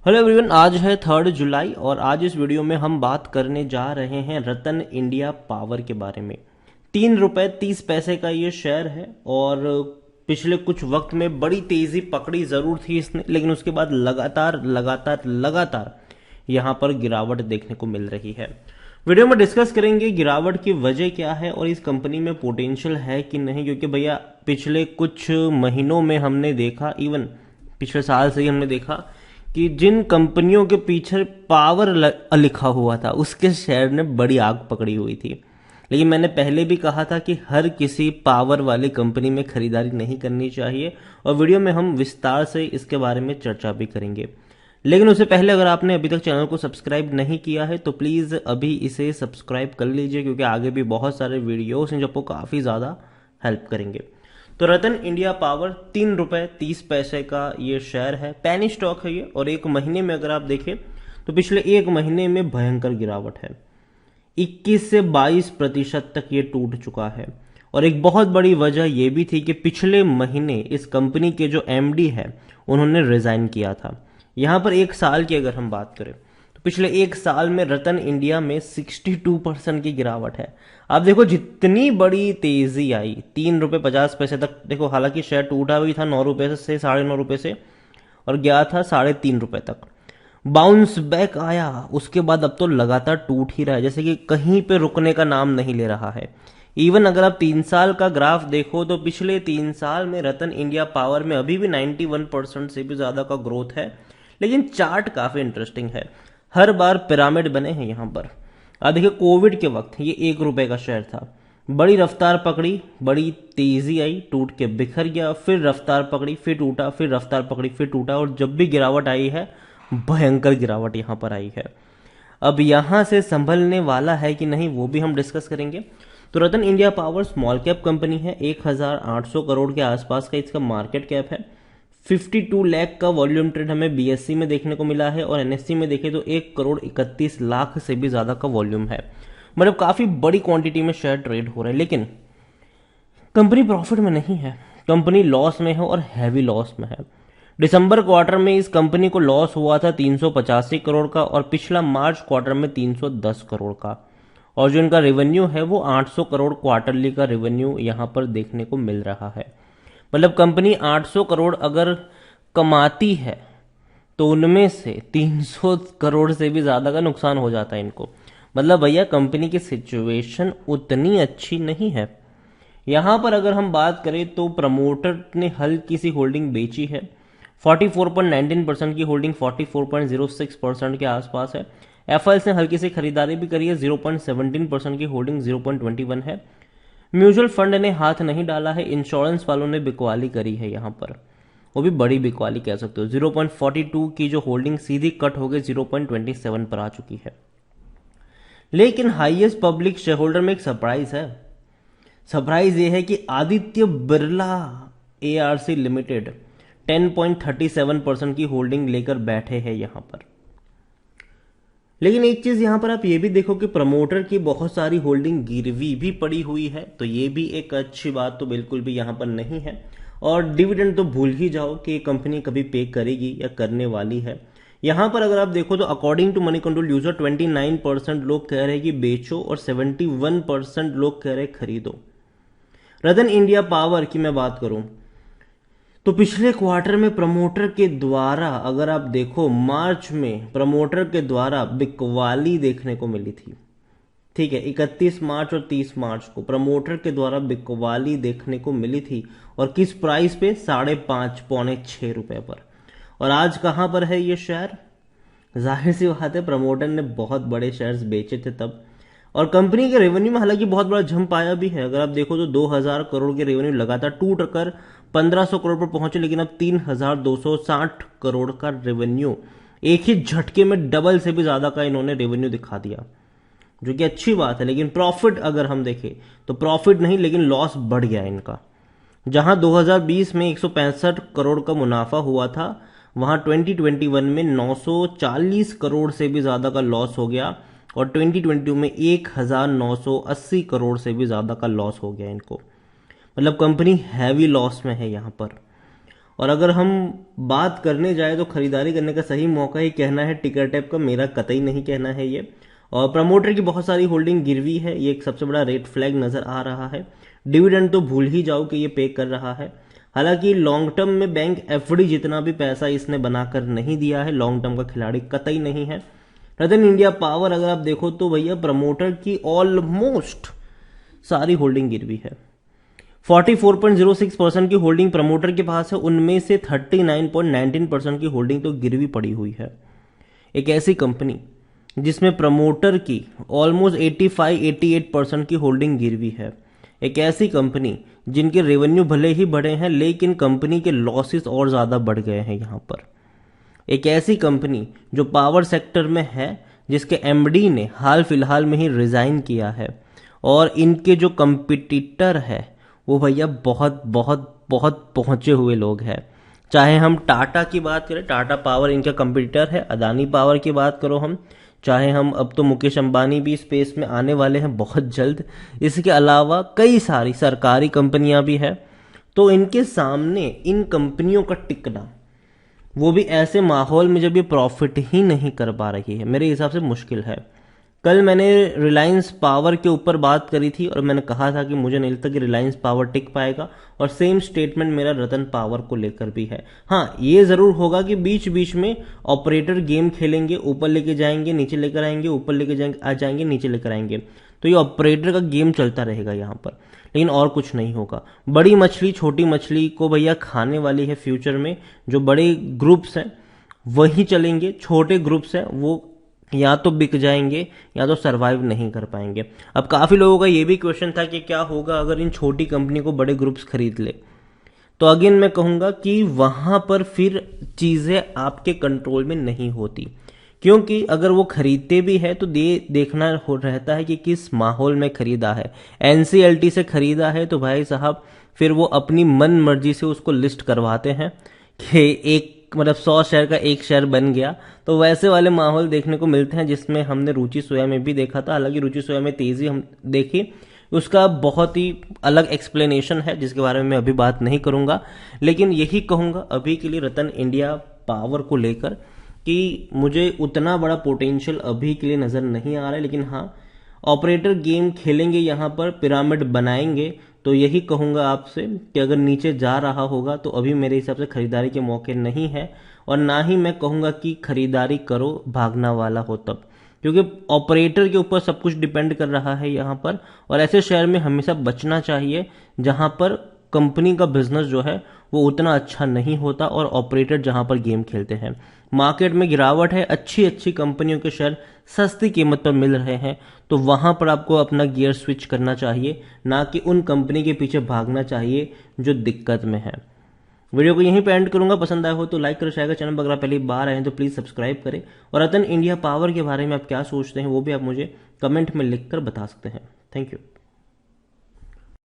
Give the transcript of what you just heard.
Hello everyone, आज है 3 जुलाई और आज इस वीडियो में हम बात करने जा रहे हैं रतन इंडिया पावर के बारे में। 3 रुपये 30 पैसे का ये शेयर है और पिछले कुछ वक्त में बड़ी तेजी पकड़ी जरूर थी इसने, लेकिन उसके बाद लगातार लगातार लगातार यहाँ पर गिरावट देखने को मिल रही है। वीडियो में डिस्कस करेंगे गिरावट की वजह क्या है और इस कंपनी में पोटेंशियल है कि नहीं, क्योंकि भैया पिछले कुछ महीनों में हमने देखा, इवन पिछले साल से ही हमने देखा कि जिन कंपनियों के पीछे पावर लिखा हुआ था उसके शेयर ने बड़ी आग पकड़ी हुई थी। लेकिन मैंने पहले भी कहा था कि हर किसी पावर वाली कंपनी में खरीदारी नहीं करनी चाहिए और वीडियो में हम विस्तार से इसके बारे में चर्चा भी करेंगे। लेकिन उससे पहले अगर आपने अभी तक चैनल को सब्सक्राइब नहीं किया है तो प्लीज़ अभी इसे सब्सक्राइब कर लीजिए, क्योंकि आगे भी बहुत सारे वीडियोस हैं जो आपको काफ़ी ज़्यादा हेल्प करेंगे। तो रतन इंडिया पावर 3 रुपये 30 पैसे का ये शेयर है, पैनी स्टॉक है ये, और एक महीने में अगर आप देखें तो पिछले एक महीने में भयंकर गिरावट है। 21 से 22% तक ये टूट चुका है और एक बहुत बड़ी वजह यह भी थी कि पिछले महीने इस कंपनी के जो एमडी है उन्होंने रिजाइन किया था। यहां पर एक साल की अगर हम बात करें तो पिछले एक साल में रतन इंडिया में 62% की गिरावट है। आप देखो जितनी बड़ी तेजी आई, 3 रुपये 50 पैसे तक देखो, हालांकि शेयर टूटा भी था 9 रुपए से 9.5 रुपए से और गया था 3.5 रुपए तक, बाउंस बैक आया, उसके बाद अब तो लगातार टूट ही रहा है, जैसे कि कहीं पे रुकने का नाम नहीं ले रहा है। इवन अगर आप 3 साल का ग्राफ देखो तो पिछले 3 साल में रतन इंडिया पावर में अभी भी 91% से भी ज्यादा का ग्रोथ है। लेकिन चार्ट काफी इंटरेस्टिंग है, हर बार पिरामिड बने हैं यहां पर। आप देखिए कोविड के वक्त ये 1 रुपए का शेयर था, बड़ी रफ्तार पकड़ी, बड़ी तेजी आई, टूट के बिखर गया, फिर रफ्तार पकड़ी, फिर टूटा, फिर रफ्तार पकड़ी, फिर टूटा, और जब भी गिरावट आई है भयंकर गिरावट यहां पर आई है। अब यहां से संभलने वाला है कि नहीं वो भी हम डिस्कस करेंगे। तो Ratan India power small cap company है, 1800 करोड़ के आसपास का इसका मार्केट कैप है। 52 लाख का वॉल्यूम ट्रेड हमें बीएससी में देखने को मिला है और एनएससी में देखें तो 1 करोड़ 31 लाख से भी ज्यादा का वॉल्यूम है। मतलब काफी बड़ी क्वांटिटी में शेयर ट्रेड हो रहे हैं। लेकिन कंपनी प्रॉफिट में नहीं है, कंपनी लॉस में है और हैवी लॉस में है। दिसंबर क्वार्टर में इस कंपनी को लॉस हुआ था 385 करोड़ का और पिछला मार्च क्वार्टर में 310 करोड़ का, और जो इनका रेवेन्यू है वो 800 करोड़ क्वार्टरली का रेवेन्यू यहां पर देखने को मिल रहा है। मतलब कंपनी 800 करोड़ अगर कमाती है तो उनमें से 300 करोड़ से भी ज्यादा का नुकसान हो जाता है इनको। मतलब भैया कंपनी की सिचुएशन उतनी अच्छी नहीं है। यहां पर अगर हम बात करें तो प्रमोटर ने हल्की सी होल्डिंग बेची है, 44.19% की होल्डिंग 44.06% के आसपास है। एफएल्स ने हल्की सी खरीदारी भी करी है, 0.17% की होल्डिंग 0.21 है। म्यूचुअल फंड ने हाथ नहीं डाला है, इंश्योरेंस वालों ने बिकवाली करी है यहां पर, वो भी बड़ी बिकवाली कह सकते हो। 0.42 की जो होल्डिंग सीधी कट हो गई 0.27 पर आ चुकी है। लेकिन हाईएस्ट पब्लिक शेयर होल्डर में एक सरप्राइज है। सरप्राइज ये है कि आदित्य बिरला एआरसी लिमिटेड 10.37% की होल्डिंग लेकर बैठे हैं यहां पर। लेकिन एक चीज यहां पर आप ये भी देखो कि प्रमोटर की बहुत सारी होल्डिंग गिरवी भी पड़ी हुई है, तो ये भी एक अच्छी बात तो बिल्कुल भी यहां पर नहीं है। और डिविडेंड तो भूल ही जाओ कि ये कंपनी कभी पे करेगी या करने वाली है। यहां पर अगर आप देखो तो according to Moneycontrol user 29% लोग कह रहे हैं कि बेचो और 71% लोग कह रहे हैं खरीदो। रतन इंडिया पावर की मैं बात करूं तो पिछले क्वार्टर में प्रमोटर के द्वारा अगर आप देखो मार्च में प्रमोटर के द्वारा बिकवाली देखने को मिली थी। ठीक है, 31 मार्च और 30 मार्च को प्रमोटर के द्वारा बिकवाली देखने को मिली थी, और किस प्राइस पे? 5.5 पौने 6 रुपए पर। और आज कहां पर है ये शेयर? जाहिर सी बात है प्रमोटर ने बहुत बड़े शेयर्स बेचे थे तब। और कंपनी के रेवेन्यू में हालांकि बहुत बड़ा जंप आया भी है, अगर आप देखो तो 2000 करोड़ के रेवेन्यू लगातार टूट कर 1500 करोड़ पर पहुंचे, लेकिन अब 3260 करोड़ का रेवेन्यू एक ही झटके में डबल से भी ज्यादा का इन्होंने रेवेन्यू दिखा दिया, जो कि अच्छी बात है। लेकिन प्रॉफिट अगर हम देखें तो प्रॉफिट नहीं, लेकिन लॉस बढ़ गया इनका। जहां 2020 में 165 करोड़ का मुनाफा हुआ था, वहां 2021 में 940 करोड़ से भी ज्यादा का लॉस हो गया, और 2022 में 1980 करोड़ से भी ज्यादा का लॉस हो गया इनको। मतलब कंपनी हैवी लॉस में है यहां पर। और अगर हम बात करने जाए तो खरीदारी करने का सही मौका ही कहना है टिकर टैप का, मेरा कतई नहीं कहना है ये। और प्रमोटर की बहुत सारी होल्डिंग गिरवी है, ये एक सबसे बड़ा रेड फ्लैग नजर आ रहा है। डिविडेंड तो भूल ही जाओ कि ये पे कर रहा है। हालांकि लॉन्ग टर्म में बैंक एफडी जितना भी पैसा इसने बनाकर नहीं दिया है, लॉन्ग टर्म का खिलाड़ी कतई नहीं है। रतन इंडिया पावर अगर आप देखो तो भैया प्रमोटर की ऑलमोस्ट सारी होल्डिंग गिरवी है। 44.06% की होल्डिंग प्रमोटर के पास है, उनमें से 39.19% की होल्डिंग तो गिरवी पड़ी हुई है। एक ऐसी कंपनी जिसमें प्रमोटर की ऑलमोस्ट 85-88% की होल्डिंग गिरवी है, एक ऐसी कंपनी जिनके रेवेन्यू भले ही बढ़े हैं लेकिन कंपनी के लॉसेस और ज़्यादा बढ़ गए हैं यहाँ पर, एक ऐसी कंपनी जो पावर सेक्टर में है जिसके एमडी ने हाल फिलहाल में ही रिजाइन किया है, और इनके जो कंपिटिटर है वो भैया बहुत बहुत बहुत पहुंचे हुए लोग हैं। चाहे हम टाटा की बात करें, टाटा पावर इनका कंपिटिटर है, अदानी पावर की बात करो हम, चाहे हम अब तो मुकेश अंबानी भी स्पेस में आने वाले हैं बहुत जल्द, इसके अलावा कई सारी सरकारी कंपनियां भी हैं। तो इनके सामने इन कंपनियों का टिकना, वो भी ऐसे माहौल में जब ये प्रॉफिट ही नहीं कर पा रही है, मेरे हिसाब से मुश्किल है। कल मैंने रिलायंस पावर के ऊपर बात करी थी और मैंने कहा था कि मुझे नहीं लगता कि रिलायंस पावर टिक पाएगा, और सेम स्टेटमेंट मेरा रतन पावर को लेकर भी है। हाँ, ये जरूर होगा कि बीच बीच में ऑपरेटर गेम खेलेंगे, ऊपर लेके जाएंगे नीचे लेकर आएंगे, ऊपर लेके जाएंगे नीचे लेकर आएंगे, तो ये ऑपरेटर का गेम चलता रहेगा यहाँ पर, लेकिन और कुछ नहीं होगा। बड़ी मछली छोटी मछली को भैया खाने वाली है फ्यूचर में। जो बड़े ग्रुप्स हैं वही चलेंगे, छोटे ग्रुप्स हैं वो या तो बिक जाएंगे या तो सरवाइव नहीं कर पाएंगे। अब काफी लोगों का ये भी क्वेश्चन था कि क्या होगा अगर इन छोटी कंपनी को बड़े ग्रुप्स खरीद ले, तो अगेन मैं कहूंगा कि वहां पर फिर चीजें आपके कंट्रोल में नहीं होती, क्योंकि अगर वो खरीदते भी है तो देखना रहता है कि किस माहौल में खरीदा है। एनसीएलटी से खरीदा है तो भाई साहब फिर वो अपनी मन मर्जी से उसको लिस्ट करवाते हैं कि एक मतलब 100 शेयर का एक शेयर बन गया, तो वैसे वाले माहौल देखने को मिलते हैं जिसमें हमने रुचि सोया में भी देखा था। हालांकि रुचि सोया में तेजी हम देखी, उसका बहुत ही अलग एक्सप्लेनेशन है जिसके बारे में मैं अभी बात नहीं करूंगा, लेकिन यही कहूंगा अभी के लिए रतन इंडिया पावर को लेकर कि मुझे उतना बड़ा पोटेंशियल अभी के लिए नजर नहीं आ रहा है। लेकिन हाँ, ऑपरेटर गेम खेलेंगे यहाँ पर, पिरामिड बनाएंगे, तो यही कहूंगा आपसे कि अगर नीचे जा रहा होगा तो अभी मेरे हिसाब से खरीदारी के मौके नहीं है, और ना ही मैं कहूंगा कि खरीदारी करो भागना वाला हो तब, क्योंकि ऑपरेटर के ऊपर सब कुछ डिपेंड कर रहा है यहाँ पर। और ऐसे शेयर में हमेशा बचना चाहिए जहां पर कंपनी का बिजनेस जो है वो उतना अच्छा नहीं होता और ऑपरेटर जहां पर गेम खेलते हैं। मार्केट में गिरावट है, अच्छी अच्छी कंपनियों के शेयर सस्ती कीमत पर मिल रहे हैं, तो वहां पर आपको अपना गियर स्विच करना चाहिए, ना कि उन कंपनी के पीछे भागना चाहिए जो दिक्कत में है। वीडियो को यहीं पे एंड करूंगा। पसंद आया हो तो लाइक करो, शेयर करो, चैनल पर अगर आप पहली बार आए हैं तो प्लीज सब्सक्राइब करें, और रतन इंडिया पावर के बारे में आप क्या सोचते हैं वो भी आप मुझे कमेंट में लिखकर बता सकते हैं। Thank you.